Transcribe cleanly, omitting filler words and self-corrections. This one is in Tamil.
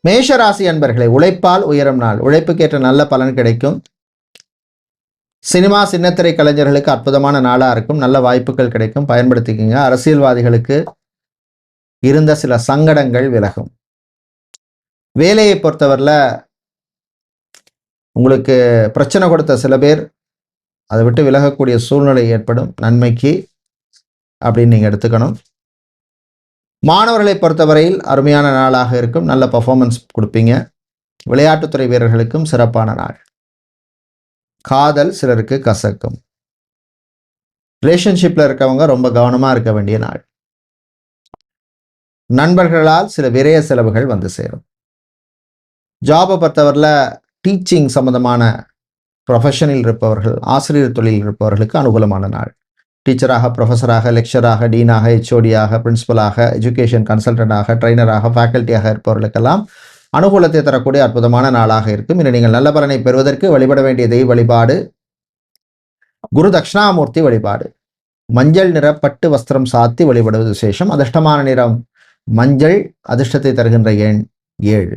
மேஷராசி அன்பர்களே, உழைப்பால் உயரும் நாள். உழைப்புக்கேற்ற நல்ல பலன் கிடைக்கும். சினிமா சின்னத்திரை கலைஞர்களுக்கு அற்புதமான நாளாக இருக்கும். நல்ல வாய்ப்புகள் கிடைக்கும், பயன்படுத்திக்கங்க. அரசியல்வாதிகளுக்கு இருந்த சில சங்கடங்கள் விலகும். வேலையை பொறுத்தவரையில் உங்களுக்கு பிரச்சனை கொடுத்த சில பேர் அதை விட்டு விலகக்கூடிய சூழ்நிலை ஏற்படும், நன்மைக்கு அப்படின்னு நீங்கள் எடுத்துக்கணும். மாணவர்களை பொறுத்தவரையில் அருமையான நாளாக இருக்கும், நல்ல பர்ஃபார்மன்ஸ் கொடுப்பீங்க. விளையாட்டுத்துறை வீரர்களுக்கும் சிறப்பான நாள். காதல் சிலருக்கு கசக்கும். ரிலேஷன்ஷிப்பில் இருக்கவங்க ரொம்ப கவனமாக இருக்க வேண்டிய நாள். நண்பர்களால் சில விரய செலவுகள் வந்து சேரும். ஜாபை பொறுத்தவரையில் டீச்சிங் சம்பந்தமான ப்ரொஃபஷனில் இருப்பவர்கள், ஆசிரியர் தொழில் இருப்பவர்களுக்கு அனுகூலமான நாள். டீச்சராக, ப்ரொஃபஸராக, லெக்சராக, டீனாக, ஹெச்ஓடியாக, பிரின்சிபலாக, எஜுகேஷன் கன்சல்டண்டாக, ட்ரைனராக, ஃபேக்கல்ட்டியாக இருப்பவர்களுக்கெல்லாம் அனுகூலத்தை தரக்கூடிய அற்புதமான நாளாக இருக்கும். இன்று நீங்கள் நல்ல பலனை பெறுவதற்கு வழிபட வேண்டிய தெய்வ வழிபாடு குரு தட்சிணாமூர்த்தி வழிபாடு. மஞ்சள் நிற பட்டு வஸ்திரம் சாத்தி வழிபடுவது விசேஷம். அதிர்ஷ்டமான நிறம் மஞ்சள். அதிர்ஷ்டத்தை தருகின்ற எண் 7.